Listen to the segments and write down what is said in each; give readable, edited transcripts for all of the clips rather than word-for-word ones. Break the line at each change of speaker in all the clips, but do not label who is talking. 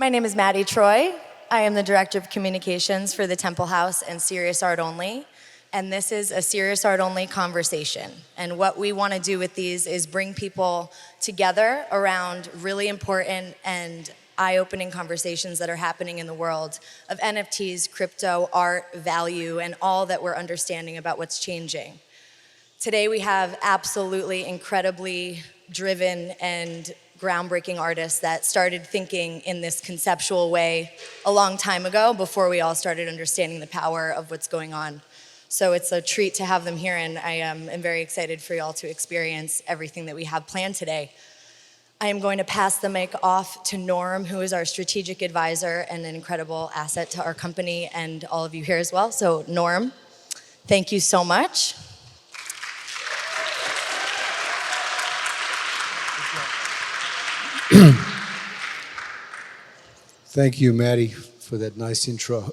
My name is Maddie Troy. I am the Director of Communications for the Temple House and Serious Art Only. And this is a Serious Art Only conversation. And what we want to do with these is bring people together around really important and eye-opening conversations that are happening in the world of NFTs, crypto, art, value, and all that we're understanding about what's changing. Today we have absolutely incredibly driven and groundbreaking artists that started thinking in this conceptual way a long time ago before we all started understanding the power of what's going on. So it's a treat to have them here, and I am very excited for you all to experience everything that we have planned today. I am going to pass the mic off to Norm, who is our strategic advisor and an incredible asset to our company and all of you here as well. So Norm, thank you so much.
Thank you, Maddie, for that nice intro.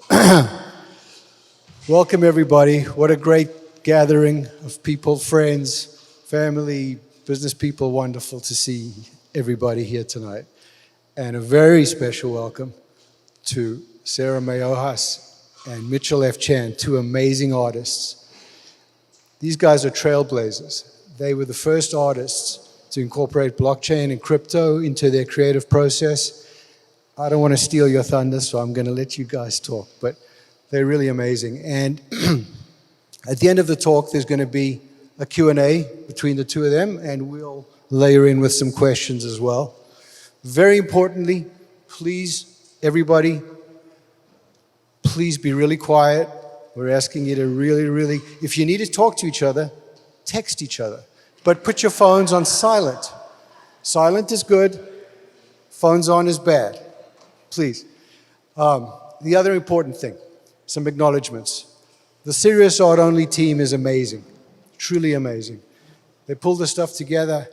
Welcome, everybody. What a great gathering of people, friends, family, business people. Wonderful to see everybody here tonight. And a very special welcome to Sarah Meyohas and Mitchell F. Chan, two amazing artists. These guys are trailblazers. They were the first artists to incorporate blockchain and crypto into their creative process. I don't want to steal your thunder, so I'm going to let you guys talk, but they're really amazing. And at the end of the talk, there's going to be a Q&A between the two of them, and we'll layer in with some questions as well. Very importantly, please, everybody, please be really quiet. We're asking you to really, if you need to talk to each other, text each other, but put your phones on silent. Silent is good, phones on is bad. Please. The other important thing, some acknowledgments. The Serious Art Only team is amazing, truly amazing. They pulled the stuff together.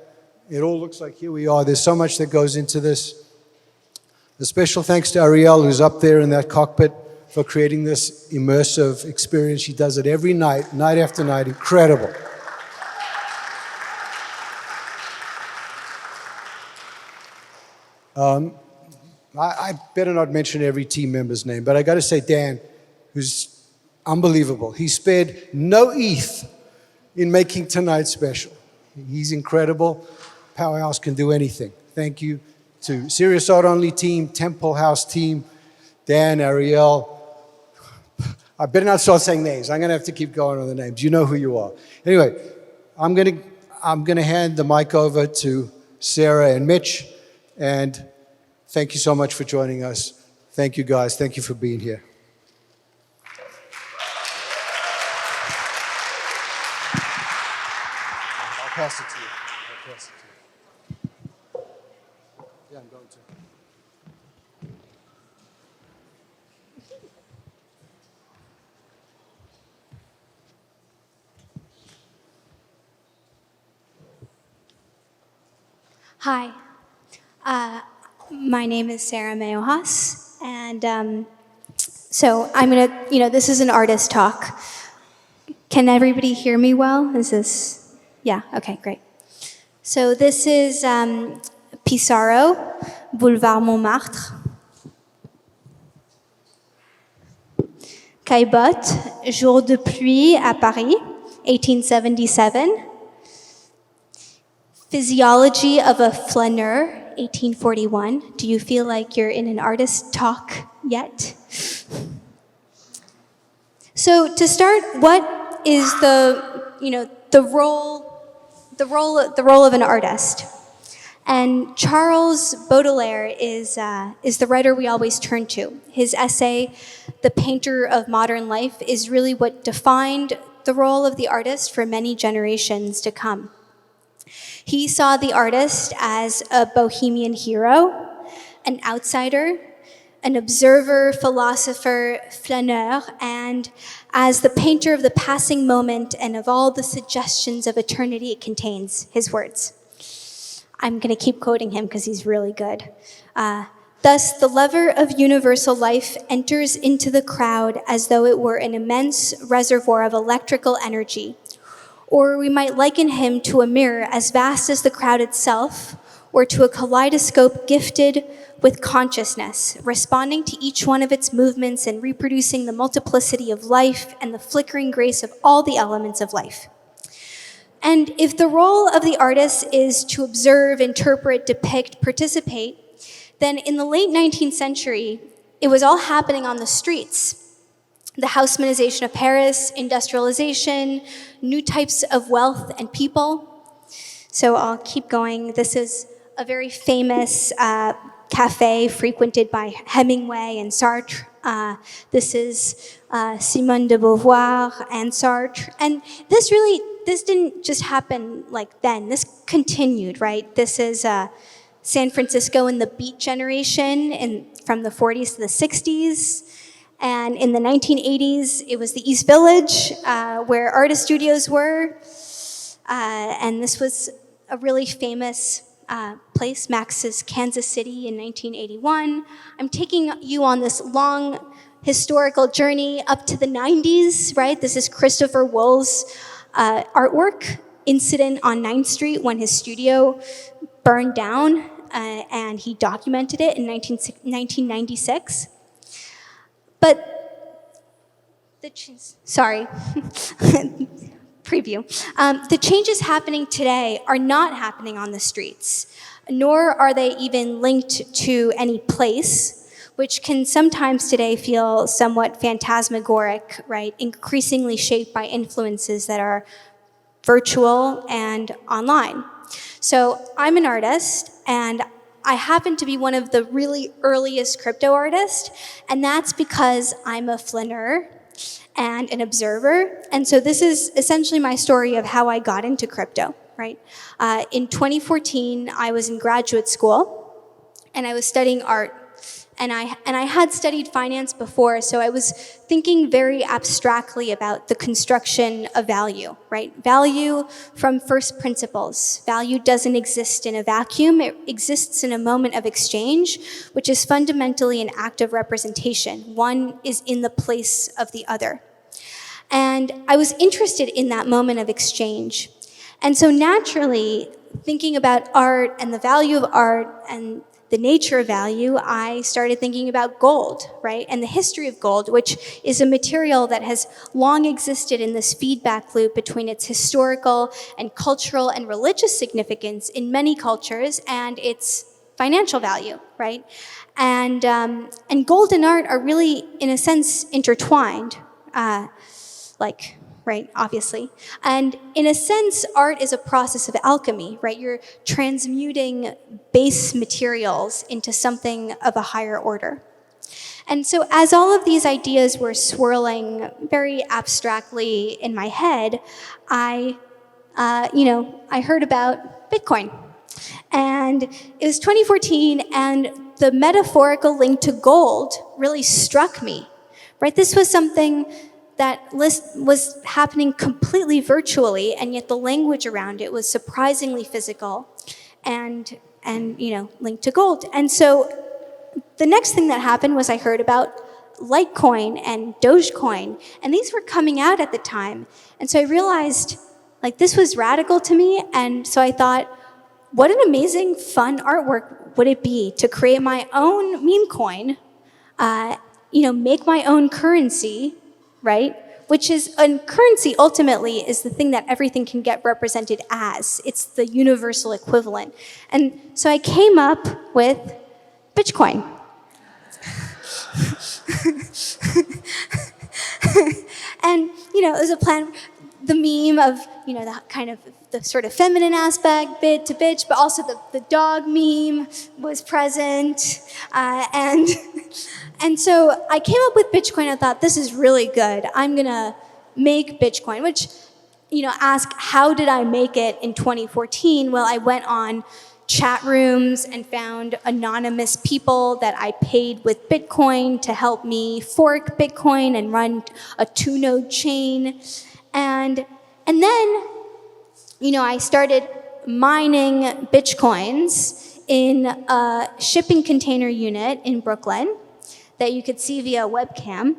It all looks like here we are. There's so much that goes into this. A special thanks to Ariel, who's up there in that cockpit, for creating this immersive experience. She does it every night, night after night. Incredible. I better not mention every team member's name, but I got to say Dan, who's unbelievable. He spared no ETH in making tonight special. He's incredible. Powerhouse can do anything. Thank you to Serious Art Only team, Temple House team, Dan, Ariel. I better not start saying names. I'm going to have to keep going on the names. You know who you are. Anyway, I'm going to hand the mic over to Sarah and Mitch, and thank you so much for joining us. Thank you, guys. Thank you for being here. I'll pass it to you. Yeah, I'm going to.
Hi. My name is Sarah Meyohas, and so I'm gonna, this is an artist talk. Can everybody hear me well? Is this, yeah, okay, great. So this is Pissarro, Boulevard Montmartre. Caillebotte, Jour de pluie à Paris, 1877. Physiology of a Flaneur, 1841. Do you feel like you're in an artist talk yet? So to start, what is the role of an artist? And Charles Baudelaire is the writer we always turn to. His essay, The Painter of Modern Life, is really what defined the role of the artist for many generations to come. He saw the artist as a bohemian hero, an outsider, an observer, philosopher, flaneur, and as the painter of the passing moment and of all the suggestions of eternity it contains, his words. I'm going to keep quoting him because he's really good. Thus, the lover of universal life enters into the crowd as though it were an immense reservoir of electrical energy. Or we might liken him to a mirror as vast as the crowd itself, or to a kaleidoscope gifted with consciousness, responding to each one of its movements and reproducing the multiplicity of life and the flickering grace of all the elements of life. And if the role of the artist is to observe, interpret, depict, participate, then in the late 19th century, it was all happening on the streets. The Haussmannization of Paris, industrialization, new types of wealth and people. So I'll keep going. This is a very famous cafe frequented by Hemingway and Sartre. This is Simone de Beauvoir and Sartre. And this didn't just happen like then. This continued, right? This is San Francisco in the Beat generation from the 40s to the 60s. And in the 1980s, it was the East Village where artist studios were. And this was a really famous place, Max's Kansas City in 1981. I'm taking you on this long historical journey up to the 90s, right? This is Christopher Wool's artwork, Incident on 9th Street, when his studio burned down, and he documented it in 1996. But preview. The changes happening today are not happening on the streets, nor are they even linked to any place, which can sometimes today feel somewhat phantasmagoric, right? Increasingly shaped by influences that are virtual and online. So I'm an artist, and I happen to be one of the really earliest crypto artists, and that's because I'm a flaneur and an observer. And so this is essentially my story of how I got into crypto, right? In 2014, I was in graduate school, and I was studying art. And I had studied finance before, so I was thinking very abstractly about the construction of value, right? Value from first principles. Value doesn't exist in a vacuum. It exists in a moment of exchange, which is fundamentally an act of representation. One is in the place of the other. And I was interested in that moment of exchange. And so naturally, thinking about art and the value of art and the nature of value, I started thinking about gold, right? And the history of gold, which is a material that has long existed in this feedback loop between its historical and cultural and religious significance in many cultures and its financial value, right? And gold and art are really, in a sense, intertwined, right, obviously. And in a sense, art is a process of alchemy, right? You're transmuting base materials into something of a higher order. And so as all of these ideas were swirling very abstractly in my head, I heard about Bitcoin. And it was 2014, and the metaphorical link to gold really struck me, right? This was something that was happening completely virtually, and yet the language around it was surprisingly physical and linked to gold. And so the next thing that happened was I heard about Litecoin and Dogecoin, and these were coming out at the time. And so I realized, this was radical to me, and so I thought, what an amazing, fun artwork would it be to create my own meme coin, make my own currency, right? Which is, a currency ultimately is the thing that everything can get represented as. It's the universal equivalent. And so I came up with Bitcoin. And, it was a plan, the meme of, the kind of the sort of feminine aspect, bit to bitch, but also the dog meme was present. And so I came up with Bitcoin. I thought, this is really good. I'm going to make Bitcoin, which, ask how did I make it in 2014? Well, I went on chat rooms and found anonymous people that I paid with Bitcoin to help me fork Bitcoin and run a 2-node chain. And then, I started mining Bitcoins in a shipping container unit in Brooklyn that you could see via webcam.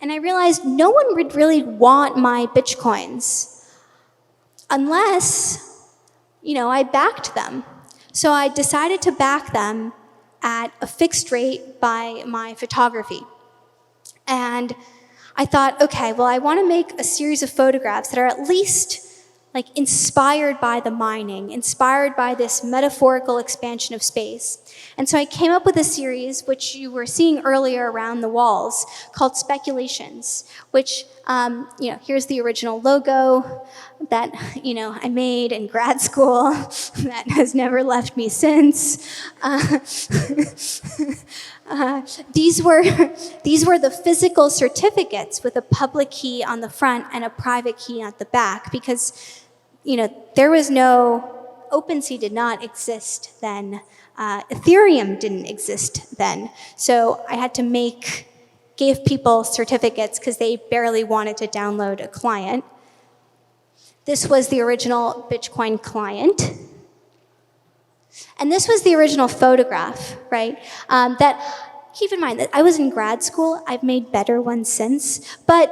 And I realized no one would really want my Bitcoins unless, I backed them. So I decided to back them at a fixed rate by my photography. And I thought, okay, well, I want to make a series of photographs that are at least like inspired by the mining, inspired by this metaphorical expansion of space. And so I came up with a series, which you were seeing earlier around the walls, called Speculations, which, here's the original logo that, I made in grad school that has never left me since. These were the physical certificates with a public key on the front and a private key at the back, because there was OpenSea did not exist then. Ethereum didn't exist then. So I had to give people certificates because they barely wanted to download a client. This was the original Bitcoin client. And this was the original photograph, right? Keep in mind that I was in grad school. I've made better ones since. But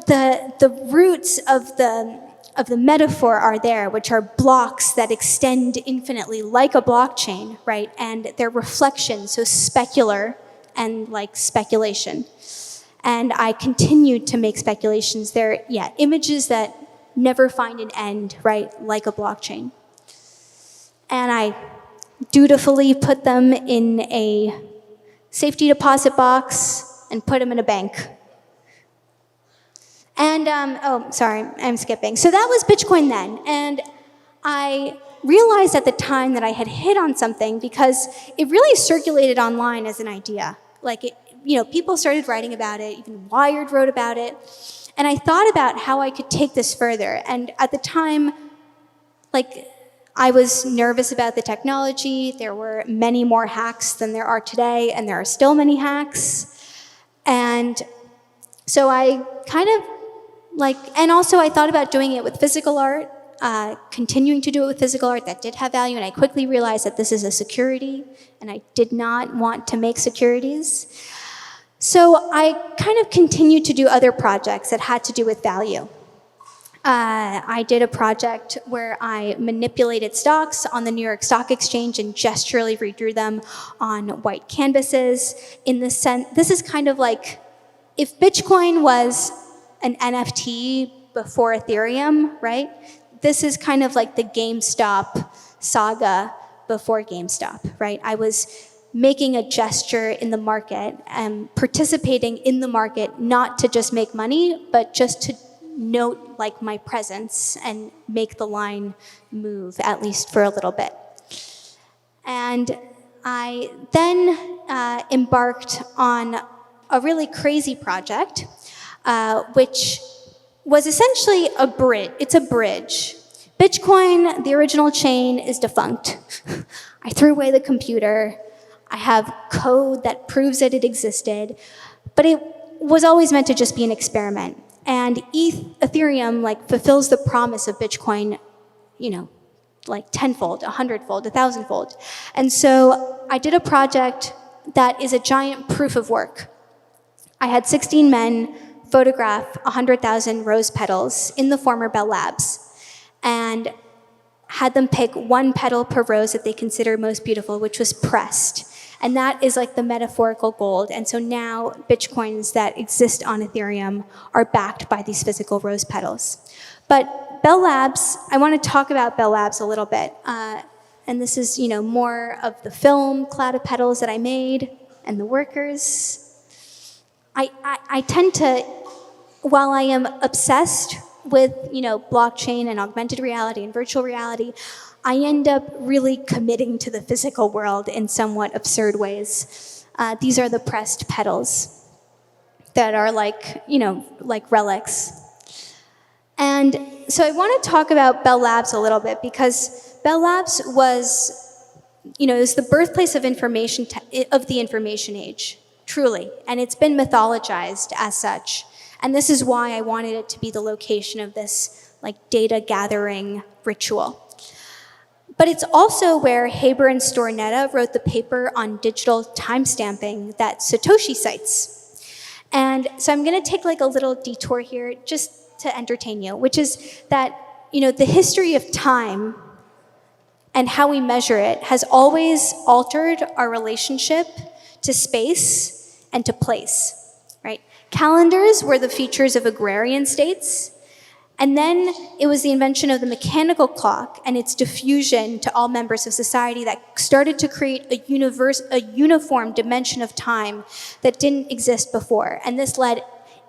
the roots of the metaphor are there, which are blocks that extend infinitely like a blockchain, right? And they're reflections, so specular and like speculation. And I continued to make speculations. They're, images that never find an end, right? Like a blockchain. And I dutifully put them in a safety deposit box and put them in a bank. And, sorry, I'm skipping. So that was Bitcoin then. And I realized at the time that I had hit on something because it really circulated online as an idea. Like, people started writing about it, even Wired wrote about it. And I thought about how I could take this further. And at the time, I was nervous about the technology. There were many more hacks than there are today, and there are still many hacks. And so I kind of and also I thought about doing it with physical art, continuing to do it with physical art that did have value, and I quickly realized that this is a security, and I did not want to make securities. So I kind of continued to do other projects that had to do with value. I did a project where I manipulated stocks on the New York Stock Exchange and gesturally redrew them on white canvases. In the sense, this is kind of like if Bitcoin was an NFT before Ethereum, right? This is kind of like the GameStop saga before GameStop, right? I was making a gesture in the market and participating in the market, not to just make money, but just to note my presence and make the line move, at least for a little bit. And I then embarked on a really crazy project, which was essentially a bridge. It's a bridge. Bitcoin, the original chain, is defunct. I threw away the computer. I have code that proves that it existed, but it was always meant to just be an experiment. And Ethereum fulfills the promise of Bitcoin, tenfold, 100-fold, 1,000-fold. And so I did a project that is a giant proof of work. I had 16 men photograph 100,000 rose petals in the former Bell Labs and had them pick one petal per rose that they consider most beautiful, which was pressed. And that is the metaphorical gold. And so now Bitcoins that exist on Ethereum are backed by these physical rose petals. But Bell Labs, I want to talk about Bell Labs a little bit. And this is, more of the film cloud of petals that I made and the workers. I tend to, while I am obsessed with, blockchain and augmented reality and virtual reality, I end up really committing to the physical world in somewhat absurd ways. These are the pressed petals that are like relics. And so I want to talk about Bell Labs a little bit because Bell Labs was, it was the birthplace of of the information age, truly. And it's been mythologized as such. And this is why I wanted it to be the location of this data gathering ritual. But it's also where Haber and Stornetta wrote the paper on digital timestamping that Satoshi cites. And so I'm going to take a little detour here just to entertain you, which is that, the history of time and how we measure it has always altered our relationship to space and to place, right? Calendars were the features of agrarian states, and then it was the invention of the mechanical clock and its diffusion to all members of society that started to create a uniform dimension of time that didn't exist before. And this led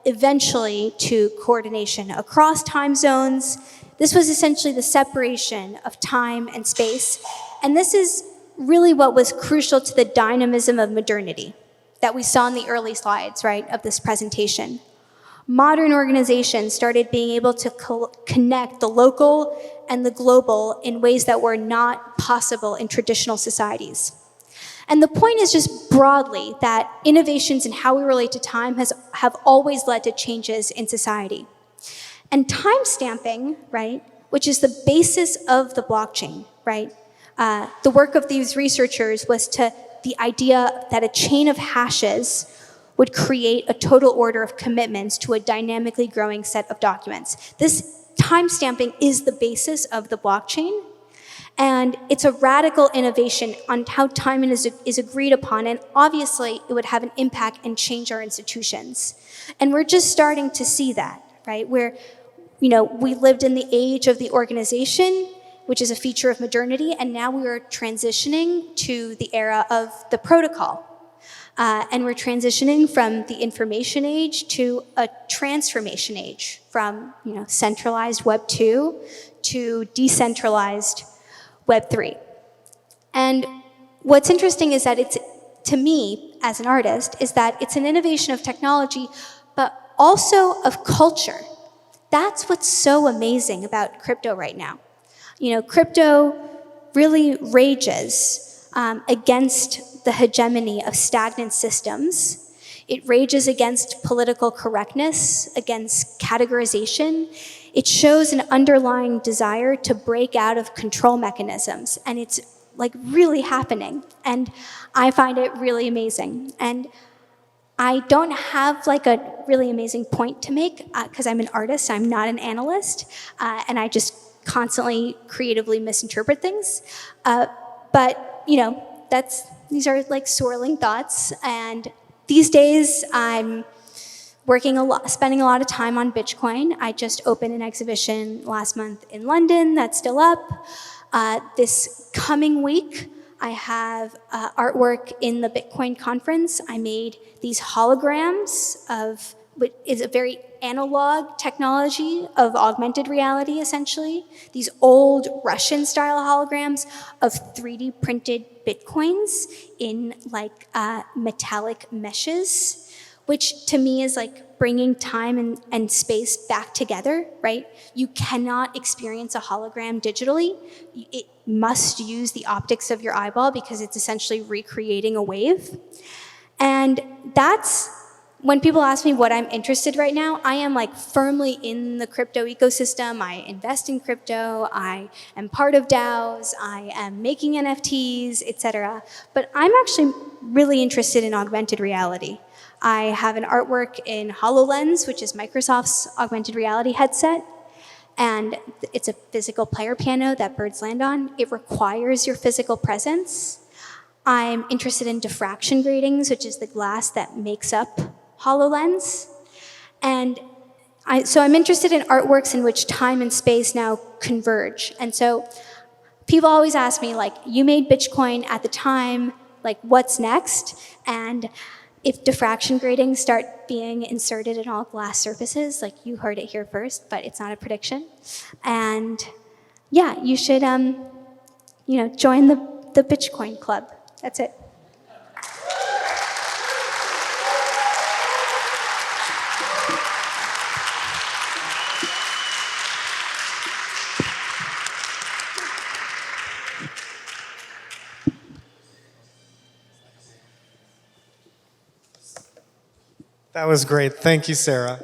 eventually to coordination across time zones. This was essentially the separation of time and space. And this is really what was crucial to the dynamism of modernity that we saw in the early slides, right, of this presentation. Modern organizations started being able to connect the local and the global in ways that were not possible in traditional societies. And the point is just broadly that innovations in how we relate to time have always led to changes in society. And time stamping, right, which is the basis of the blockchain, right? The work of these researchers was the idea that a chain of hashes would create a total order of commitments to a dynamically growing set of documents. This time stamping is the basis of the blockchain, and it's a radical innovation on how time is agreed upon, and obviously it would have an impact and change our institutions. And we're just starting to see that, right? Where, we lived in the age of the organization, which is a feature of modernity, and now we are transitioning to the era of the protocol. And we're transitioning from the information age to a transformation age, from centralized Web 2 to decentralized Web 3. And what's interesting is that to me, as an artist, is that it's an innovation of technology, but also of culture. That's what's so amazing about crypto right now. Crypto really rages against the hegemony of stagnant systems. It rages against political correctness, against categorization. It shows an underlying desire to break out of control mechanisms, and it's really happening. And I find it really amazing. And I don't have a really amazing point to make because I'm an artist, I'm not an analyst, and I just constantly creatively misinterpret things. But these are swirling thoughts, and these days I'm spending a lot of time on Bitcoin. I just opened an exhibition last month in London that's still up. This coming week, I have artwork in the Bitcoin conference. I made these holograms of what is a very analog technology of augmented reality, essentially. These old Russian-style holograms of 3D printed Bitcoins in metallic meshes, which to me is bringing time and space back together, right? You cannot experience a hologram digitally. It must use the optics of your eyeball because it's essentially recreating a wave. And that's when people ask me what I'm interested right now, I am firmly in the crypto ecosystem. I invest in crypto. I am part of DAOs. I am making NFTs, etc. But I'm actually really interested in augmented reality. I have an artwork in HoloLens, which is Microsoft's augmented reality headset. And it's a physical player piano that birds land on. It requires your physical presence. I'm interested in diffraction gratings, which is the glass that makes up HoloLens. And so I'm interested in artworks in which time and space now converge. And so people always ask me, you made Bitcoin at the time, what's next? And if diffraction gratings start being inserted in all glass surfaces, you heard it here first, but it's not a prediction. And yeah, you should join the Bitcoin Club. That's it.
That was great. Thank you, Sarah.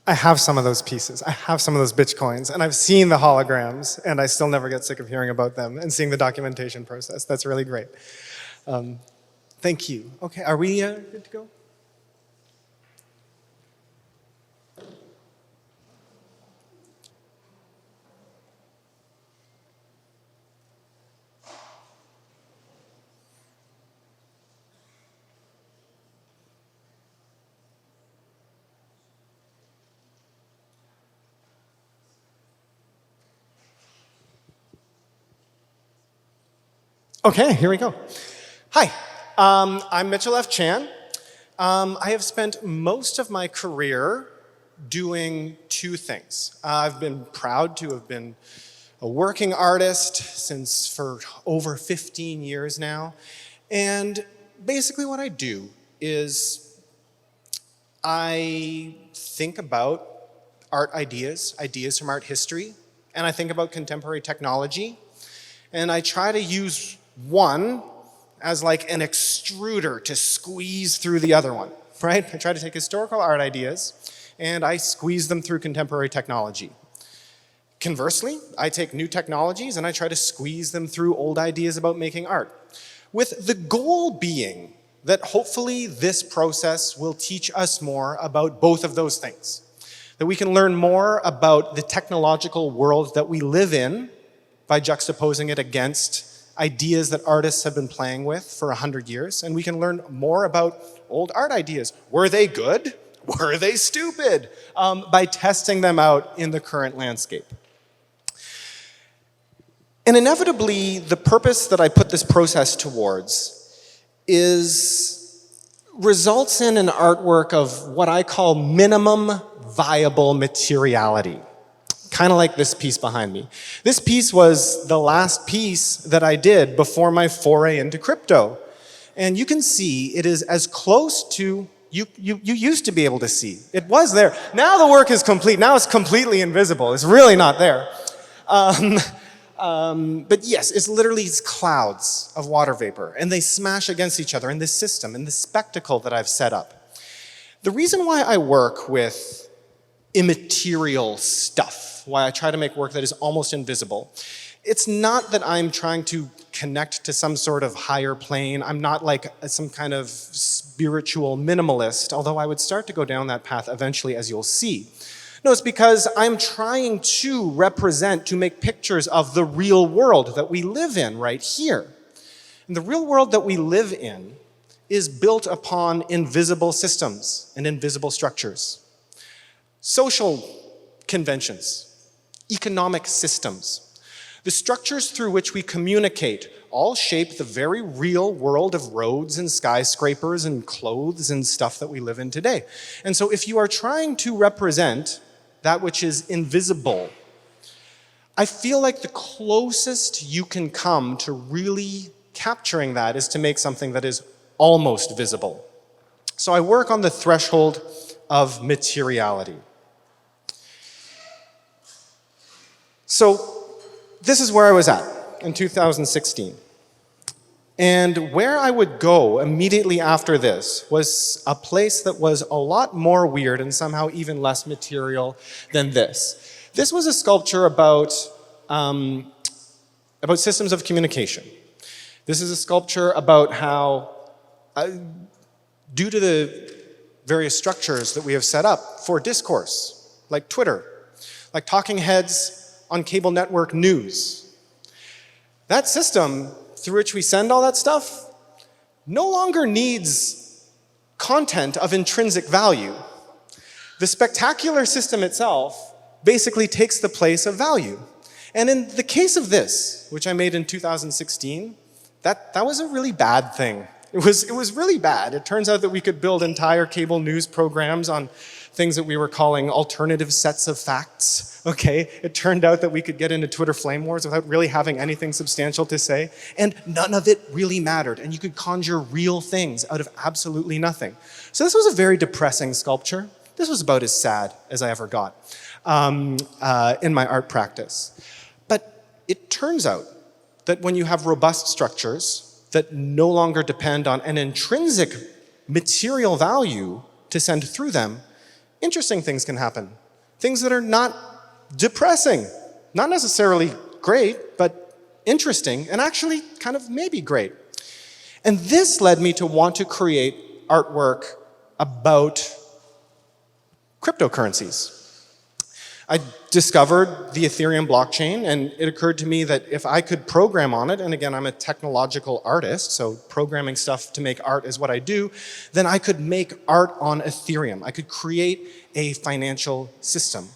I have some of those pieces. I have some of those Bitcoins, and I've seen the holograms, and I still never get sick of hearing about them and seeing the documentation process. That's really great. Thank you. Okay, are we good to go? Okay, here we go. Hi, I'm Mitchell F. Chan. I have spent most of my career doing two things. I've been proud to have been a working artist for over 15 years now. And basically what I do is I think about art ideas from art history, and I think about contemporary technology, and I try to use one as like an extruder to squeeze through the other one, right? I try to take historical art ideas and I squeeze them through contemporary technology. Conversely, I take new technologies and I try to squeeze them through old ideas about making art, with the goal being that hopefully this process will teach us more about both of those things. That we can learn more about the technological world that we live in by juxtaposing it against ideas that artists have been playing with for 100 years, and we can learn more about old art ideas. Were they good? Were they stupid? By testing them out in the current landscape. And inevitably, the purpose that I put this process towards results in an artwork of what I call minimum viable materiality. Kind of like this piece behind me. This piece was the last piece that I did before my foray into crypto. And you can see it is as close to, you used to be able to see. It was there. Now the work is complete. Now it's completely invisible. It's really not there. But yes, it's clouds of water vapor, and they smash against each other in this system, in this spectacle that I've set up. The reason why I work with immaterial stuff, why I try to make work that is almost invisible, it's not that I'm trying to connect to some sort of higher plane. I'm not like some kind of spiritual minimalist, although I would start to go down that path eventually, as you'll see. No, it's because I'm trying to make pictures of the real world that we live in right here. And the real world that we live in is built upon invisible systems and invisible structures. Social conventions, economic systems, the structures through which we communicate all shape the very real world of roads and skyscrapers and clothes and stuff that we live in today. And so if you are trying to represent that which is invisible, I feel like the closest you can come to really capturing that is to make something that is almost visible. So I work on the threshold of materiality. So this is where I was at in 2016. And where I would go immediately after this was a place that was a lot more weird and somehow even less material than this. This was a sculpture about systems of communication. This is a sculpture about how, due to the various structures that we have set up for discourse, like Twitter, like talking heads on cable network news, that system through which we send all that stuff no longer needs content of intrinsic value. The spectacular system itself basically takes the place of value. And in the case of this, which I made in 2016, that was a really bad thing. It was really bad. It turns out that we could build entire cable news programs on things that we were calling alternative sets of facts, okay? It turned out that we could get into Twitter flame wars without really having anything substantial to say, and none of it really mattered, and you could conjure real things out of absolutely nothing. So this was a very depressing sculpture. This was about as sad as I ever got in my art practice. But it turns out that when you have robust structures that no longer depend on an intrinsic material value to send through them, interesting things can happen. Things that are not depressing, not necessarily great, but interesting, and actually kind of maybe great. And this led me to want to create artwork about cryptocurrencies. I discovered the Ethereum blockchain, and it occurred to me that if I could program on it, and again, I'm a technological artist, so programming stuff to make art is what I do, then I could make art on Ethereum. I could create a financial system.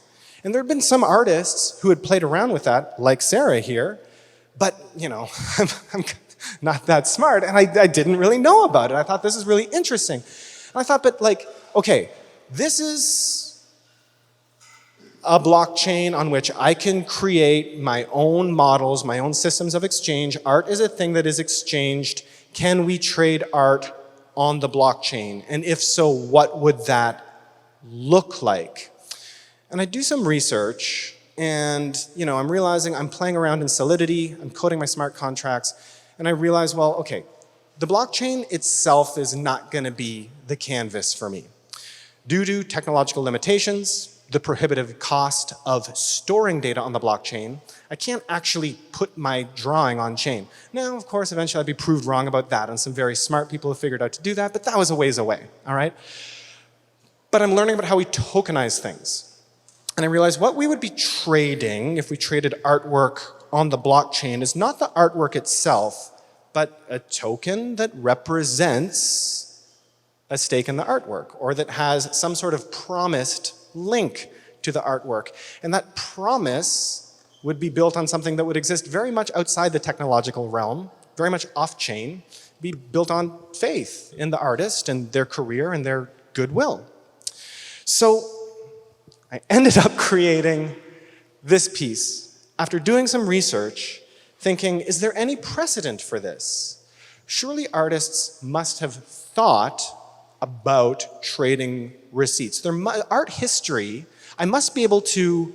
And there have been some artists who had played around with that, like Sarah here, but, you know, not that smart, and I didn't really know about it. I thought this is really interesting. And I thought, but like, okay, this is a blockchain on which I can create my own models, my own systems of exchange. Art is a thing that is exchanged. Can we trade art on the blockchain? And if so, what would that look like? And I do some research, and I'm realizing I'm playing around in Solidity, I'm coding my smart contracts, and I realize, well, okay, the blockchain itself is not going to be the canvas for me. Due to technological limitations, the prohibitive cost of storing data on the blockchain, I can't actually put my drawing on chain. Now, of course, eventually I'd be proved wrong about that, and some very smart people have figured out to do that, but that was a ways away, all right? But I'm learning about how we tokenize things. And I realized what we would be trading if we traded artwork on the blockchain is not the artwork itself, but a token that represents a stake in the artwork, or that has some sort of promised link to the artwork. And that promise would be built on something that would exist very much outside the technological realm, very much off-chain, be built on faith in the artist and their career and their goodwill. So I ended up creating this piece after doing some research, thinking, is there any precedent for this? Surely artists must have thought about trading receipts. Art history, I must be able to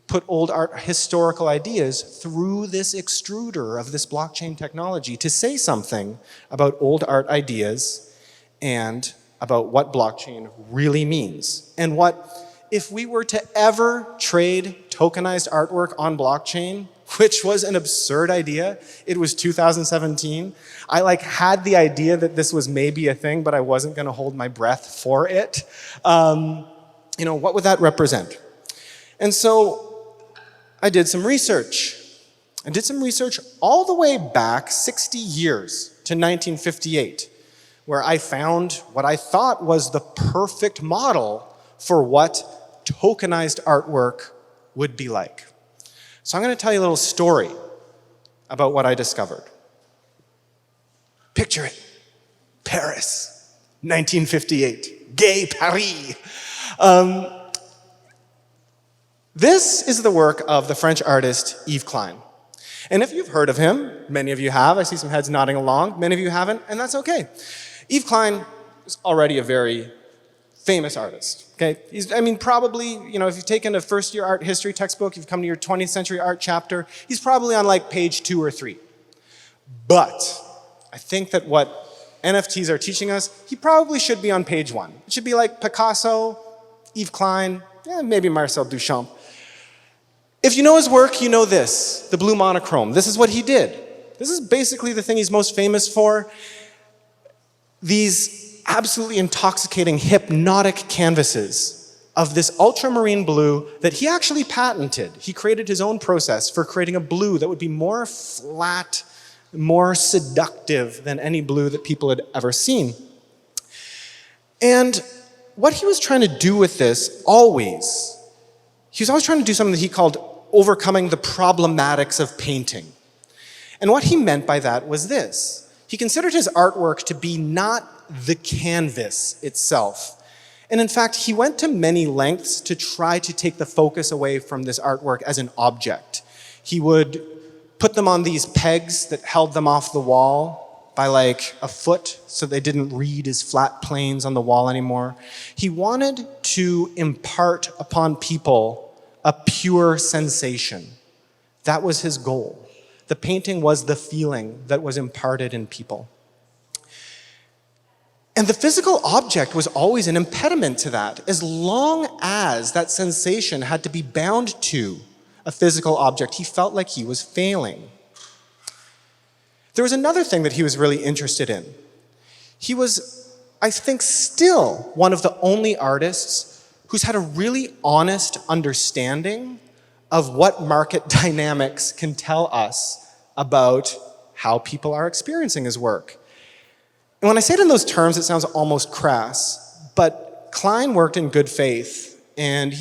put old art historical ideas through this extruder of this blockchain technology to say something about old art ideas and about what blockchain really means. And what, if we were to ever trade tokenized artwork on blockchain, which was an absurd idea. It was 2017. I had the idea that this was maybe a thing, but I wasn't going to hold my breath for it. What would that represent? And so I did some research. I did some research all the way back 60 years to 1958, where I found what I thought was the perfect model for what tokenized artwork would be like. So I'm going to tell you a little story about what I discovered. Picture it. Paris, 1958. Gay Paris. This is the work of the French artist Yves Klein. And if you've heard of him, many of you have. I see some heads nodding along. Many of you haven't, and that's okay. Yves Klein is already a very famous artist. Okay, probably, if you've taken a first-year art history textbook, you've come to your 20th century art chapter, he's probably on page 2 or 3. But I think that what NFTs are teaching us, he probably should be on page 1. It should be like Picasso, Yves Klein, maybe Marcel Duchamp. If you know his work, you know this, the blue monochrome. This is what he did. This is basically the thing he's most famous for. These absolutely intoxicating, hypnotic canvases of this ultramarine blue that he actually patented. He created his own process for creating a blue that would be more flat, more seductive than any blue that people had ever seen. And what he was trying to do with this he was always trying to do something that he called overcoming the problematics of painting. And what he meant by that was this. He considered his artwork to be not the canvas itself. And in fact, he went to many lengths to try to take the focus away from this artwork as an object. He would put them on these pegs that held them off the wall by a foot so they didn't read as flat planes on the wall anymore. He wanted to impart upon people a pure sensation. That was his goal. The painting was the feeling that was imparted in people. And the physical object was always an impediment to that, as long as that sensation had to be bound to a physical object. He felt like he was failing. There was another thing that he was really interested in. He was, I think, still one of the only artists who's had a really honest understanding of what market dynamics can tell us about how people are experiencing his work. And when I say it in those terms, it sounds almost crass, but Klein worked in good faith, and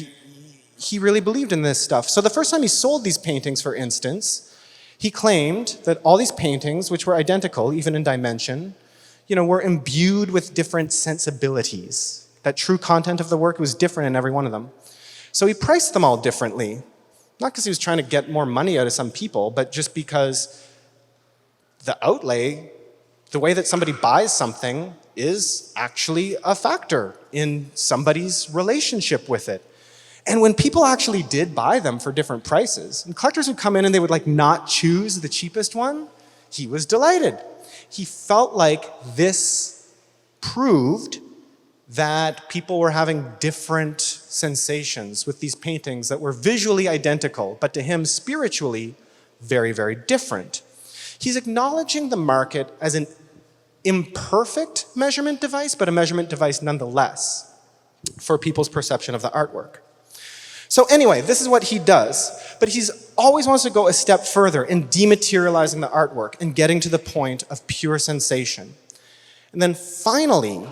he really believed in this stuff. So the first time he sold these paintings, for instance, he claimed that all these paintings, which were identical, even in dimension, were imbued with different sensibilities. That true content of the work was different in every one of them. So he priced them all differently, not because he was trying to get more money out of some people, but just because the outlay, the way that somebody buys something, is actually a factor in somebody's relationship with it. And when people actually did buy them for different prices, and collectors would come in and they would not choose the cheapest one, he was delighted. He felt like this proved that people were having different sensations with these paintings that were visually identical, but to him, spiritually, very, very different. He's acknowledging the market as an imperfect measurement device, but a measurement device nonetheless for people's perception of the artwork. So anyway, this is what he does, but he's always wants to go a step further in dematerializing the artwork and getting to the point of pure sensation. And then finally,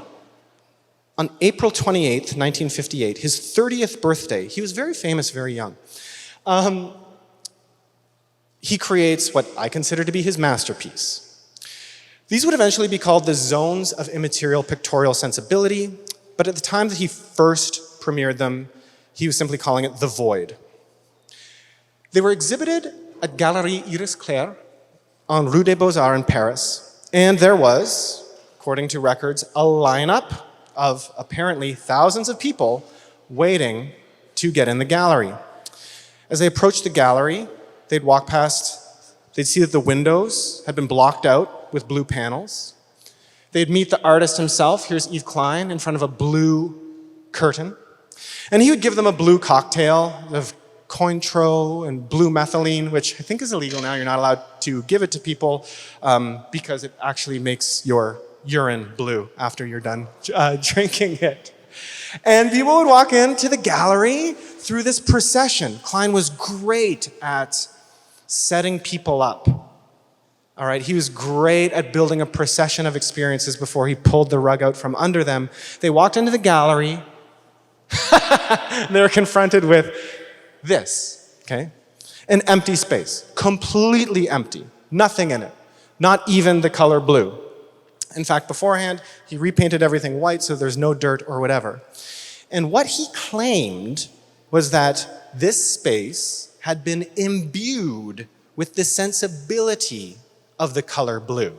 on April 28th, 1958, his 30th birthday, he was very famous, very young, he creates what I consider to be his masterpiece. These would eventually be called the Zones of Immaterial Pictorial Sensibility, but at the time that he first premiered them, he was simply calling it The Void. They were exhibited at Galerie Iris Claire on Rue des Beaux-Arts in Paris, and there was, according to records, a lineup of apparently thousands of people waiting to get in the gallery. As they approached the gallery, they'd walk past, they'd see that the windows had been blocked out with blue panels. They'd meet the artist himself. Here's Yves Klein in front of a blue curtain. And he would give them a blue cocktail of Cointreau and blue methylene, which I think is illegal now. You're not allowed to give it to people because it actually makes your urine blue after you're done drinking it. And people would walk into the gallery through this procession. Klein was great at setting people up. All right, he was great at building a procession of experiences before he pulled the rug out from under them. They walked into the gallery, and they were confronted with this, okay? An empty space, completely empty, nothing in it, not even the color blue. In fact, beforehand, he repainted everything white so there's no dirt or whatever. And what he claimed was that this space had been imbued with the sensibility of the color blue.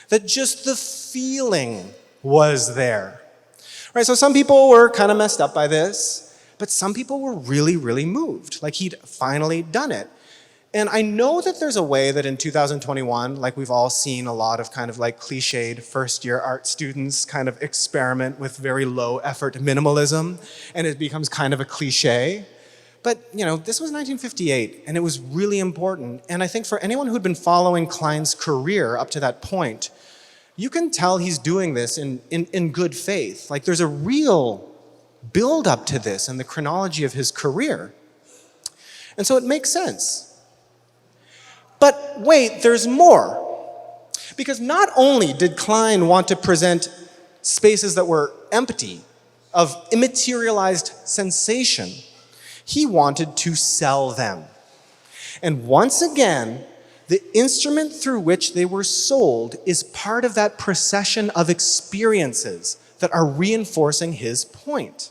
That just the feeling was there. Right, so some people were kind of messed up by this, but some people were really, really moved, like he'd finally done it. And I know that there's a way that in 2021, like we've all seen a lot of kind of like cliched first-year art students kind of experiment with very low effort minimalism, and it becomes kind of a cliche. But, this was 1958, and it was really important. And I think for anyone who'd been following Klein's career up to that point, you can tell he's doing this in good faith. Like there's a real build-up to this in the chronology of his career. And so it makes sense. But wait, there's more. Because not only did Klein want to present spaces that were empty, of immaterialized sensation, he wanted to sell them. And once again, the instrument through which they were sold is part of that procession of experiences that are reinforcing his point.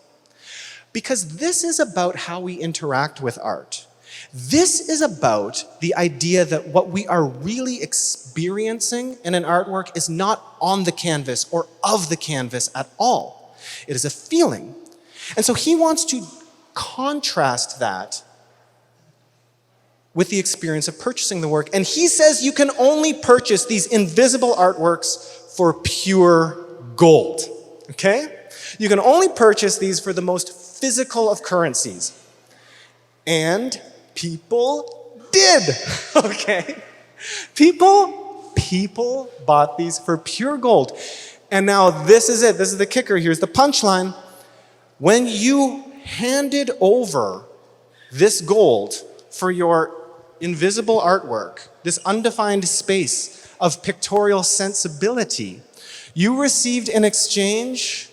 Because this is about how we interact with art. This is about the idea that what we are really experiencing in an artwork is not on the canvas or of the canvas at all. It is a feeling. And so he wants to contrast that with the experience of purchasing the work. And he says you can only purchase these invisible artworks for pure gold, okay? You can only purchase these for the most physical of currencies. And people did, okay? People bought these for pure gold. And now this is it, this is the kicker, here's the punchline. When you handed over this gold for your invisible artwork, this undefined space of pictorial sensibility, you received in exchange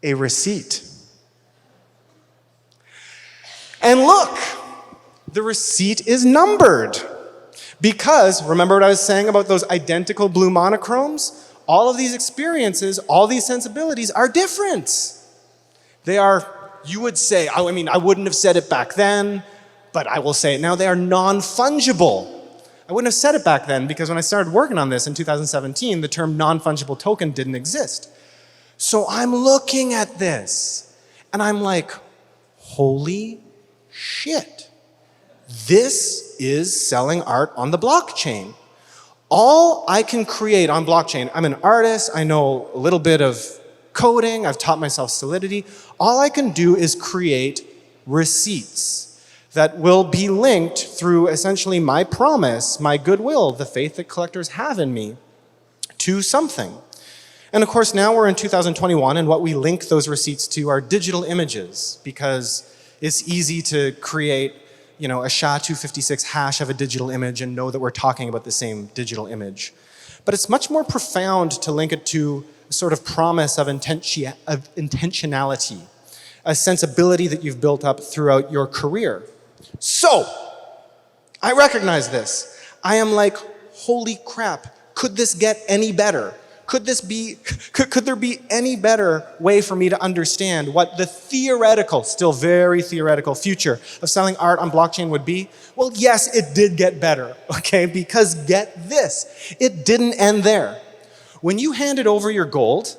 a receipt. And look, the receipt is numbered. Because, remember what I was saying about those identical blue monochromes? All of these experiences, all these sensibilities are different. They are, you would say, I mean, I wouldn't have said it back then, but I will say it now, they are non-fungible. I wouldn't have said it back then because when I started working on this in 2017, the term non-fungible token didn't exist. So I'm looking at this and I'm like, holy shit. This is selling art on the blockchain. All I can create on blockchain, I'm an artist, I know a little bit of coding, I've taught myself Solidity. All I can do is create receipts that will be linked through essentially my promise, my goodwill, the faith that collectors have in me, to something. And of course, now we're in 2021, and what we link those receipts to are digital images, because it's easy to create, you know, a SHA-256 hash of a digital image and know that we're talking about the same digital image. But it's much more profound to link it to a sort of promise of intentionality, a sensibility that you've built up throughout your career. So, I recognize this. I am like, holy crap, could this get any better? Could there be any better way for me to understand what the theoretical, still very theoretical future of selling art on blockchain would be? Well, yes, it did get better, okay? Because get this, it didn't end there. When you handed over your gold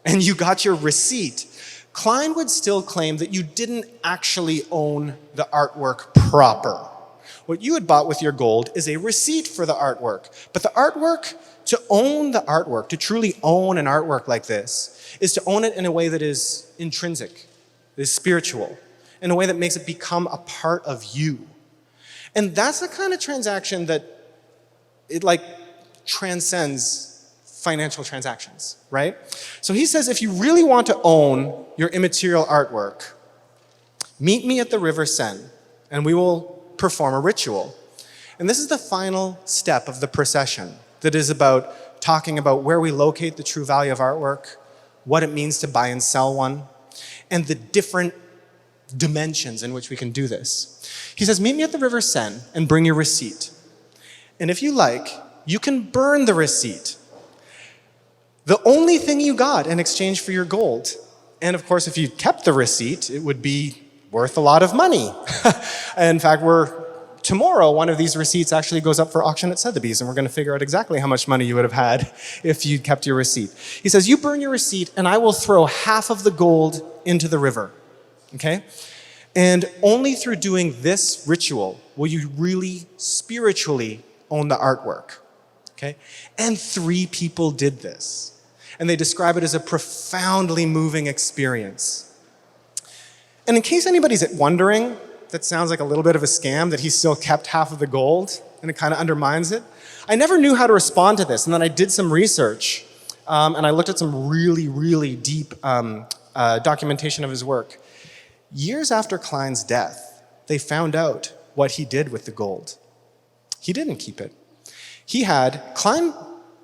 and you got your receipt, Klein would still claim that you didn't actually own the artwork proper. What you had bought with your gold is a receipt for the artwork. But the artwork, to own the artwork, to truly own an artwork like this, is to own it in a way that is intrinsic, that is spiritual, in a way that makes it become a part of you. And that's the kind of transaction that it like transcends financial transactions, right? So he says, if you really want to own your immaterial artwork, meet me at the River Seine, and we will perform a ritual. And this is the final step of the procession that is about talking about where we locate the true value of artwork, what it means to buy and sell one, and the different dimensions in which we can do this. He says, meet me at the River Seine and bring your receipt. And if you like, you can burn the receipt. The only thing you got in exchange for your gold. And of course, if you kept the receipt, it would be worth a lot of money. In fact, tomorrow, one of these receipts actually goes up for auction at Sotheby's, and we're going to figure out exactly how much money you would have had if you kept your receipt. He says, you burn your receipt, and I will throw half of the gold into the river, okay? And only through doing this ritual will you really spiritually own the artwork, okay? And 3 people did this. And they describe it as a profoundly moving experience. And in case anybody's wondering, that sounds like a little bit of a scam that he still kept half of the gold, and it kind of undermines it. I never knew how to respond to this, and then I did some research, and I looked at some really, really deep documentation of his work. Years after Klein's death, they found out what he did with the gold. He didn't keep it. Klein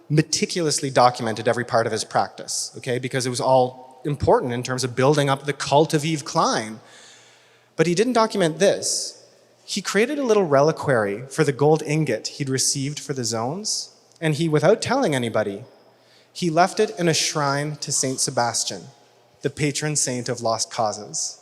meticulously documented every part of his practice, okay, because it was all important in terms of building up the cult of Yves Klein. But he didn't document this. He created a little reliquary for the gold ingot he'd received for the zones, and he, without telling anybody, he left it in a shrine to Saint Sebastian, the patron saint of lost causes,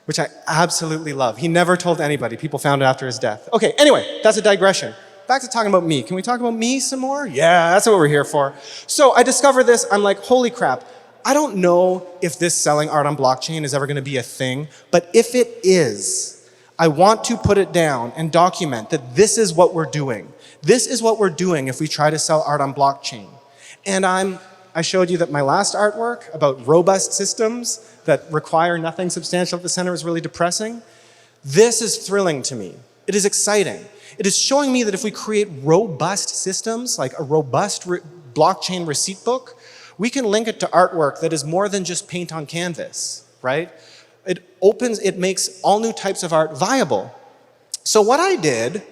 which I absolutely love. He never told anybody. People found it after his death. Okay, anyway, that's a digression. Back to talking about me. Can we talk about me some more? Yeah, that's what we're here for. So I discovered this. I'm like, holy crap. I don't know if this selling art on blockchain is ever going to be a thing, but if it is, I want to put it down and document that this is what we're doing. This is what we're doing if we try to sell art on blockchain. And I showed you that my last artwork about robust systems that require nothing substantial at the center is really depressing. This is thrilling to me. It is exciting. It is showing me that if we create robust systems, like a robust blockchain receipt book, we can link it to artwork that is more than just paint on canvas, right? It makes all new types of art viable. So what I did,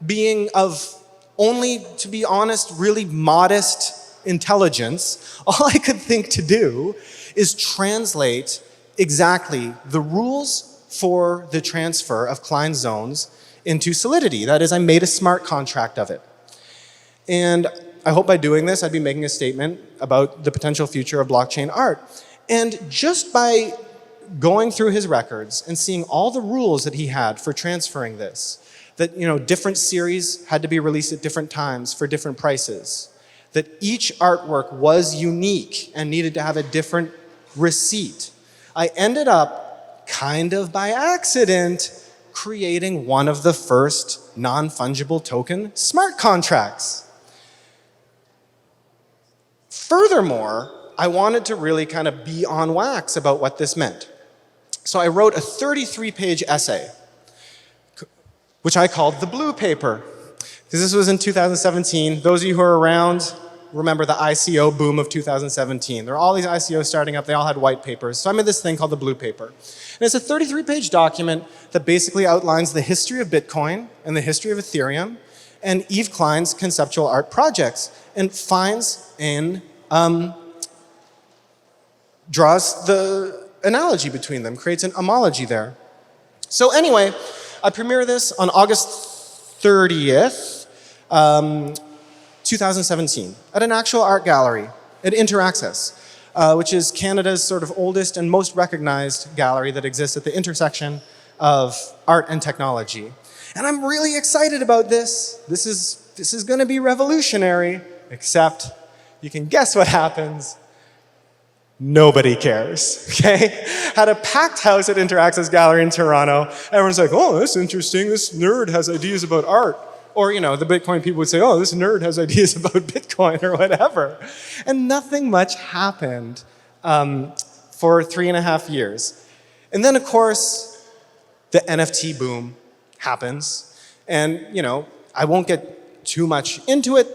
being of only, to be honest, really modest intelligence, all I could think to do is translate exactly the rules for the transfer of Klein zones into solidity. That is, I made a smart contract of it. And I hope by doing this, I'd be making a statement about the potential future of blockchain art. And just by going through his records and seeing all the rules that he had for transferring this, that different series had to be released at different times for different prices, that each artwork was unique and needed to have a different receipt, I ended up, kind of by accident, creating one of the first non-fungible token smart contracts. Furthermore, I wanted to really kind of be on wax about what this meant. So I wrote a 33-page essay, which I called the blue paper. This was in 2017. Those of you who are around remember the ICO boom of 2017. There are all these ICOs starting up. They all had white papers. So I made this thing called the blue paper. And it's a 33-page document that basically outlines the history of Bitcoin and the history of Ethereum and Yves Klein's conceptual art projects, and finds and draws the analogy between them, creates an homology there. So anyway, I premiere this on August 30th, 2017, at an actual art gallery at Interaccess, which is Canada's sort of oldest and most recognized gallery that exists at the intersection of art and technology. And I'm really excited about this. This is going to be revolutionary, except you can guess what happens. Nobody cares, okay? Had a packed house at Interaccess Gallery in Toronto. Everyone's like, oh, that's interesting. This nerd has ideas about art. Or, the Bitcoin people would say, oh, this nerd has ideas about Bitcoin or whatever. And nothing much happened for 3.5 years. And then, of course, the NFT boom happens. And, I won't get too much into it.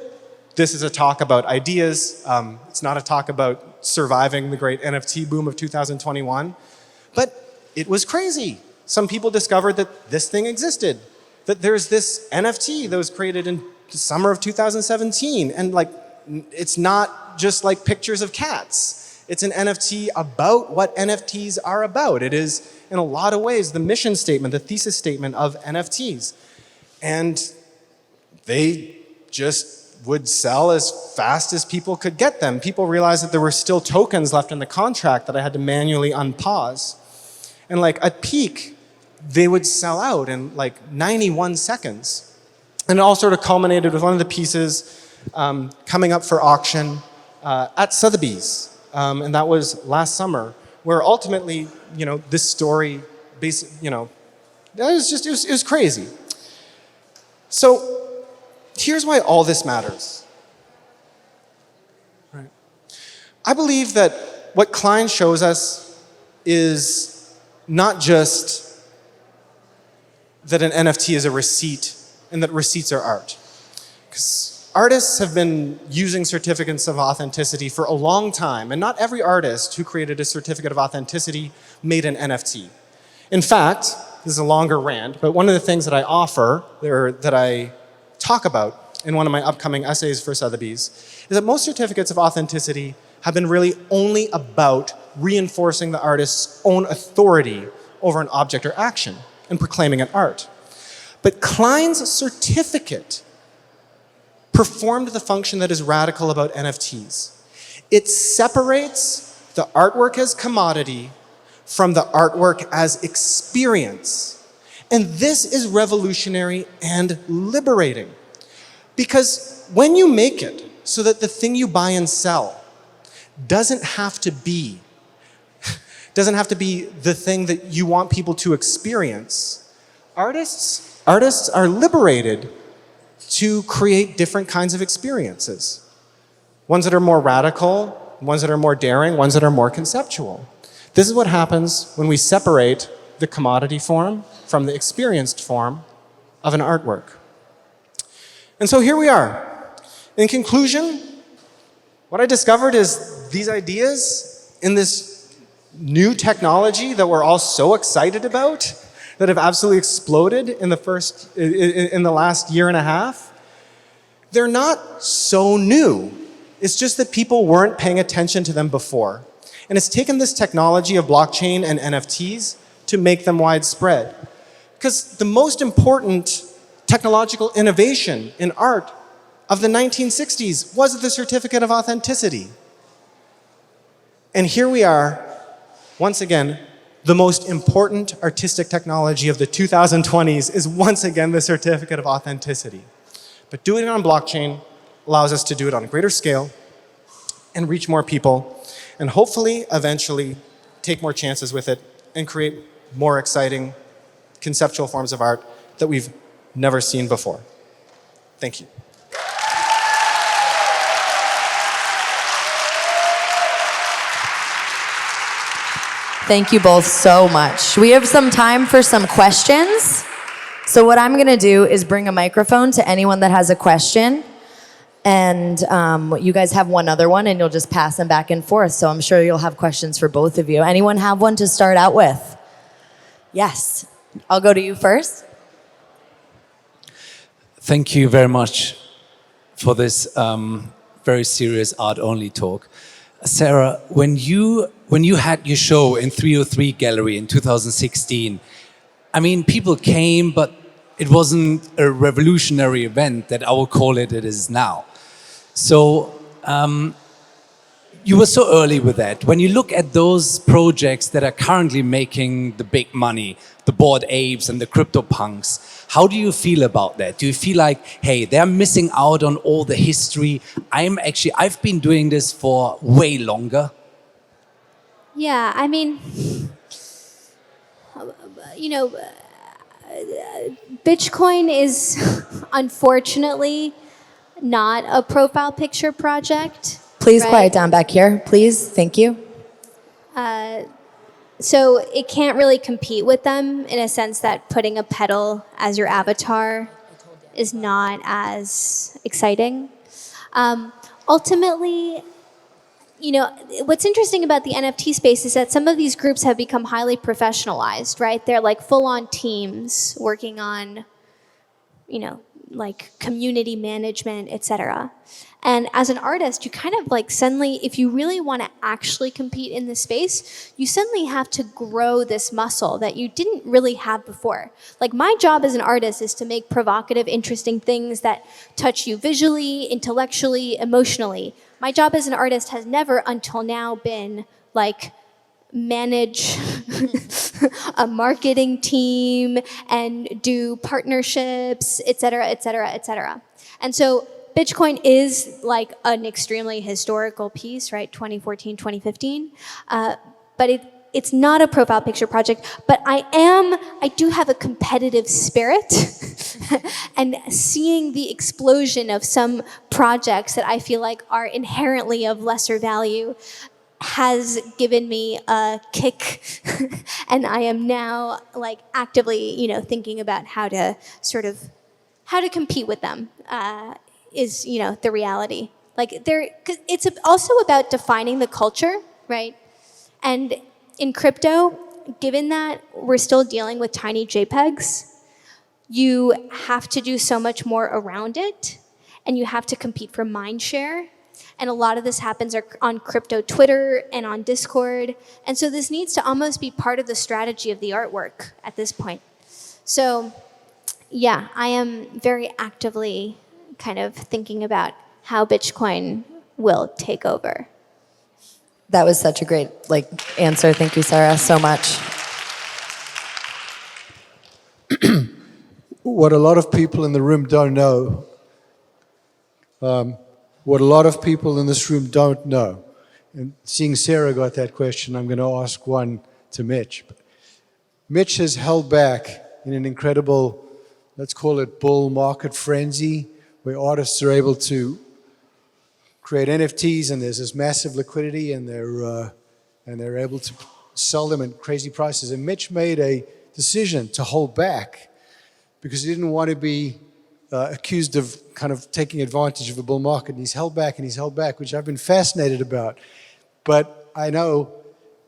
This is a talk about ideas. It's not a talk about surviving the great NFT boom of 2021. But it was crazy. Some people discovered that this thing existed, that there's this NFT that was created in the summer of 2017. And it's not just like pictures of cats. It's an NFT about what NFTs are about. It is, in a lot of ways, the mission statement, the thesis statement of NFTs. And they just would sell as fast as people could get them. People realized that there were still tokens left in the contract that I had to manually unpause. And at peak, they would sell out in 91 seconds. And it all sort of culminated with one of the pieces coming up for auction at Sotheby's. And that was last summer, where ultimately, this story, it was crazy. So here's why all this matters. Right. I believe that what Klein shows us is not just that an NFT is a receipt and that receipts are art. Because artists have been using certificates of authenticity for a long time, and not every artist who created a certificate of authenticity made an NFT. In fact, this is a longer rant, but one of the things that I offer, or that I talk about in one of my upcoming essays for Sotheby's, is that most certificates of authenticity have been really only about reinforcing the artist's own authority over an object or action and proclaiming it art. But Klein's certificate performed the function that is radical about NFTs. It separates the artwork as commodity from the artwork as experience. And this is revolutionary and liberating. Because when you make it so that the thing you buy and sell doesn't have to be the thing that you want people to experience, artists are liberated to create different kinds of experiences. Ones that are more radical, ones that are more daring, ones that are more conceptual. This is what happens when we separate the commodity form from the experienced form of an artwork. And so here we are. In conclusion, what I discovered is these ideas in this new technology that we're all so excited about, that have absolutely exploded in the last year and a half, they're not so new. It's just that people weren't paying attention to them before. And it's taken this technology of blockchain and NFTs to make them widespread. Because the most important technological innovation in art of the 1960s was the certificate of authenticity. And here we are, once again, the most important artistic technology of the 2020s is once again the certificate of authenticity. But doing it on blockchain allows us to do it on a greater scale and reach more people, and hopefully, eventually, take more chances with it and create more exciting conceptual forms of art that we've never seen before. Thank you.
Thank you both so much. We have some time for some questions. So what I'm gonna do is bring a microphone to anyone that has a question. And you guys have one other one and you'll just pass them back and forth. So I'm sure you'll have questions for both of you. Anyone have one to start out with? Yes, I'll go to you first.
Thank you very much for this very serious art-only talk. Sarah, when you had your show in 303 Gallery in 2016, I mean, people came, but it wasn't a revolutionary event that I would call it is now. So you were so early with that. When you look at those projects that are currently making the big money, the Bored Apes and the CryptoPunks, how do you feel about that? Do you feel like, hey, they're missing out on all the history? I've been doing this for way longer.
Yeah, I mean, you know, Bitcoin is unfortunately not a profile picture project.
Please
right?
quiet down back here, please. Thank you.
So it can't really compete with them in a sense that putting a pedal as your avatar is not as exciting. Ultimately, you know, what's interesting about the NFT space is that some of these groups have become highly professionalized, right? They're like full-on teams working on, you know, like community management, etc. And as an artist, you kind of like suddenly, if you really want to actually compete in this space, you suddenly have to grow this muscle that you didn't really have before. Like my job as an artist is to make provocative, interesting things that touch you visually, intellectually, emotionally. My job as an artist has never until now been like manage a marketing team and do partnerships, et cetera, et cetera, et cetera. And so Bitcoin is like an extremely historical piece, right? 2014, 2015. But it's not a profile picture project, but I do have a competitive spirit and seeing the explosion of some projects that I feel like are inherently of lesser value has given me a kick and I am now like actively, you know, thinking about how to compete with them is, you know, the reality. Like 'cause it's also about defining the culture, right? And in crypto, given that we're still dealing with tiny JPEGs, you have to do so much more around it and you have to compete for mind share. And a lot of this happens on crypto Twitter and on Discord. And so this needs to almost be part of the strategy of the artwork at this point. So yeah, I am very actively kind of thinking about how Bitcoin will take over.
That was such a great answer. Thank you, Sarah, so much.
What a lot of people in the room don't know, what a lot of people in this room don't know, and seeing Sarah got that question, I'm going to ask one to Mitch. Mitch has held back in an incredible, let's call it bull market frenzy, where artists are able to create NFTs and there's this massive liquidity and they're able to sell them at crazy prices. And Mitch made a decision to hold back because he didn't want to be accused of kind of taking advantage of the bull market. And he's held back, which I've been fascinated about. But I know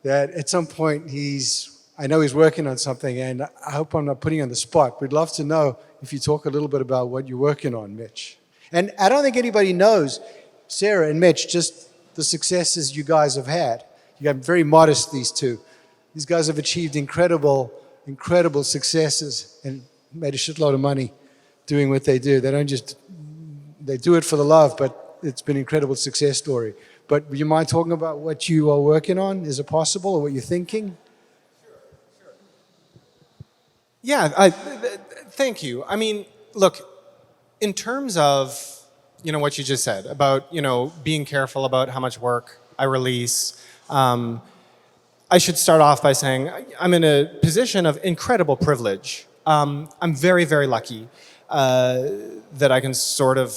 that at some point he's working on something, and I hope I'm not putting you on the spot. We'd love to know if you talk a little bit about what you're working on, Mitch. And I don't think anybody knows, Sarah and Mitch, just the successes you guys have had. You got very modest, these two. These guys have achieved incredible incredible successes and made a shitload of money doing what they do. They don't just, they do it for the love, but it's been an incredible success story. But would you mind talking about what you are working on? Is it possible, or what you're thinking?
Yeah, thank you. I mean, look, in terms of, what you just said about, being careful about how much work I release, I should start off by saying I'm in a position of incredible privilege. I'm very, very lucky that I can sort of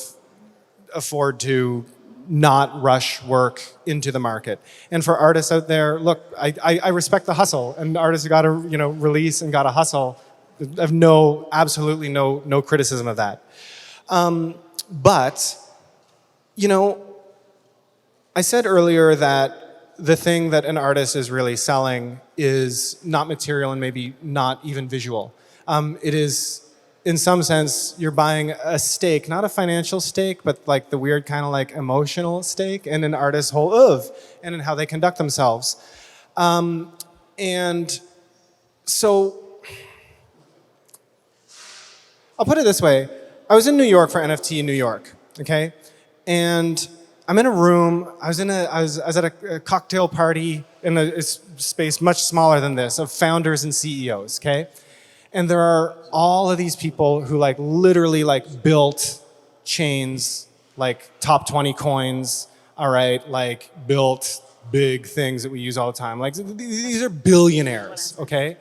afford to not rush work into the market. And for artists out there, look, I respect the hustle, and artists got to release and got to hustle. I have absolutely no criticism of that. But I said earlier that the thing that an artist is really selling is not material and maybe not even visual. It is, in some sense, you're buying a stake, not a financial stake, but like the weird kind of like emotional stake in an artist's whole oeuvre and in how they conduct themselves. And so, I'll put it this way. I was in New York for NFT in New York, okay? And I'm in a room, I was at a cocktail party in a space much smaller than this of founders and CEOs, okay? And there are all of these people who like literally like built chains, like top 20 coins, all right, like built big things that we use all the time. Like these are billionaires, okay?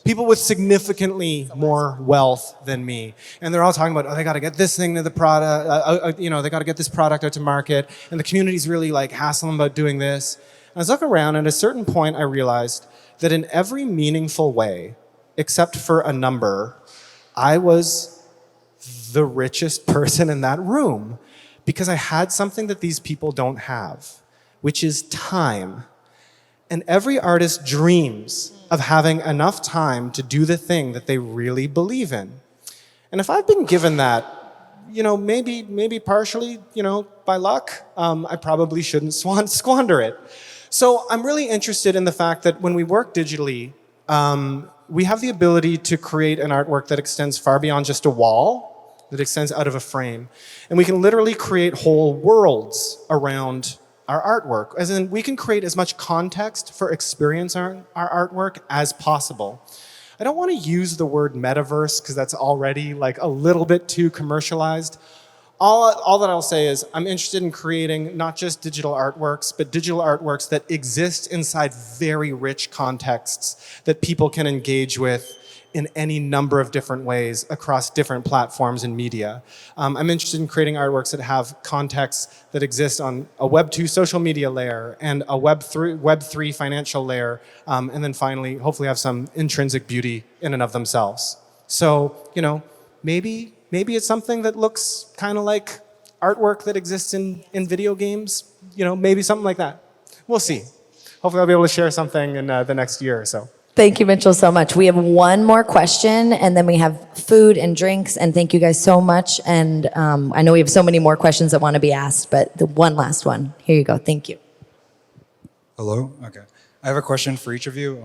People with significantly more wealth than me. And they're all talking about, they got to get this thing to the product, they got to get this product out to market. And the community's really like hassling about doing this. And I was looking around, and at a certain point I realized that in every meaningful way, except for a number, I was the richest person in that room because I had something that these people don't have, which is time. And every artist dreams of having enough time to do the thing that they really believe in. And if I've been given that, maybe partially, by luck, I probably shouldn't squander it. So I'm really interested in the fact that when we work digitally, we have the ability to create an artwork that extends far beyond just a wall, that extends out of a frame. And we can literally create whole worlds around our artwork, as in we can create as much context for experience our artwork as possible. I don't want to use the word metaverse because that's already like a little bit too commercialized. All that I'll say is I'm interested in creating not just digital artworks, but digital artworks that exist inside very rich contexts that people can engage with in any number of different ways across different platforms and media. I'm interested in creating artworks that have contexts that exist on a Web 2 social media layer and a Web 3 financial layer, and then finally, hopefully have some intrinsic beauty in and of themselves. So, maybe it's something that looks kind of like artwork that exists in video games, maybe something like that. We'll see. Hopefully I'll be able to share something in the next year or so.
Thank you, Mitchell, so much. We have one more question, and then we have food and drinks, and thank you guys so much. And I know we have so many more questions that want to be asked, but the one last one. Here you go. Thank you.
Hello? Okay. I have a question for each of you.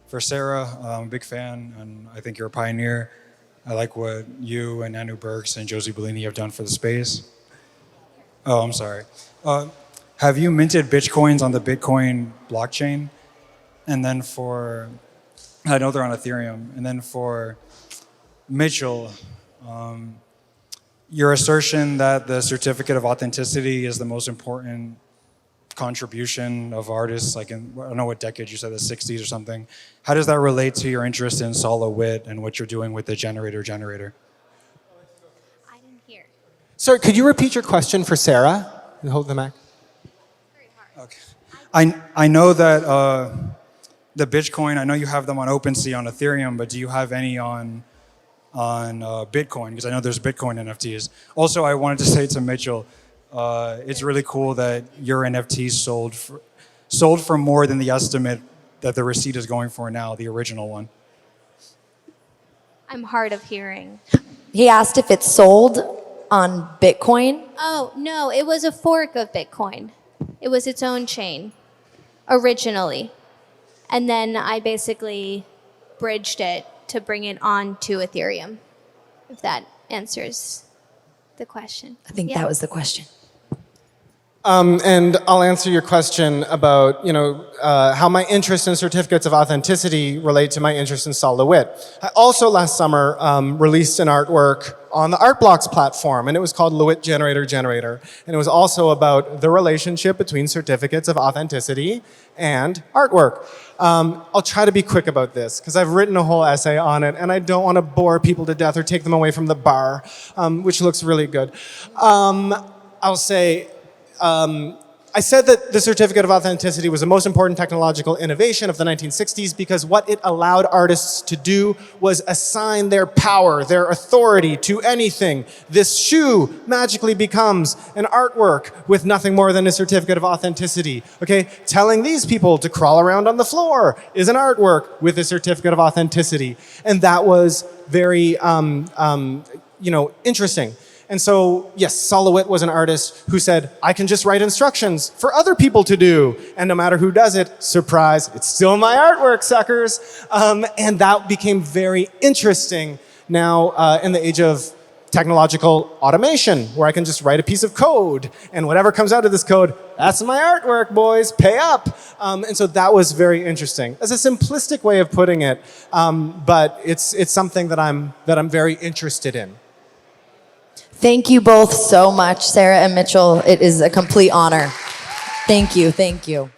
For Sarah, I'm a big fan, and I think you're a pioneer. I like what you and Anu Burks and Josie Bellini have done for the space. Oh, I'm sorry. Have you minted Bitcoins on the Bitcoin blockchain? And then I know they're on Ethereum. And then for Mitchell, your assertion that the certificate of authenticity is the most important contribution of artists, like in, I don't know what decade you said, the 60s or something. How does that relate to your interest in solo wit and what you're doing with the generator?
I didn't hear.
Sorry, could you repeat your question for Sarah? Hold the mic.
Okay. I know that the Bitcoin, I know you have them on OpenSea on Ethereum, but do you have any on Bitcoin? Because I know there's Bitcoin NFTs. Also, I wanted to say to Mitchell, it's really cool that your NFTs sold for more than the estimate that the receipt is going for now, the original one.
I'm hard of hearing.
He asked if it's sold on Bitcoin.
Oh, no, it was a fork of Bitcoin. It was its own chain, originally. And then I basically bridged it to bring it on to Ethereum, if that answers the question.
I think that was the question.
And I'll answer your question about, how my interest in certificates of authenticity relate to my interest in Sol LeWitt. I also last summer released an artwork on the Artblocks platform, and it was called LeWitt Generator. And it was also about the relationship between certificates of authenticity and artwork. I'll try to be quick about this, because I've written a whole essay on it, and I don't want to bore people to death or take them away from the bar, which looks really good. I'll say, I said that the certificate of authenticity was the most important technological innovation of the 1960s because what it allowed artists to do was assign their power, their authority to anything. This shoe magically becomes an artwork with nothing more than a certificate of authenticity. Okay, telling these people to crawl around on the floor is an artwork with a certificate of authenticity. And that was very, interesting. And so, yes, Sol LeWitt was an artist who said, I can just write instructions for other people to do. And no matter who does it, surprise, it's still my artwork, suckers. And that became very interesting now in the age of technological automation, where I can just write a piece of code. And whatever comes out of this code, that's my artwork, boys, pay up. And so that was very interesting. As a simplistic way of putting it, but it's something that I'm very interested in.
Thank you both so much, Sarah and Mitchell. It is a complete honor. Thank you.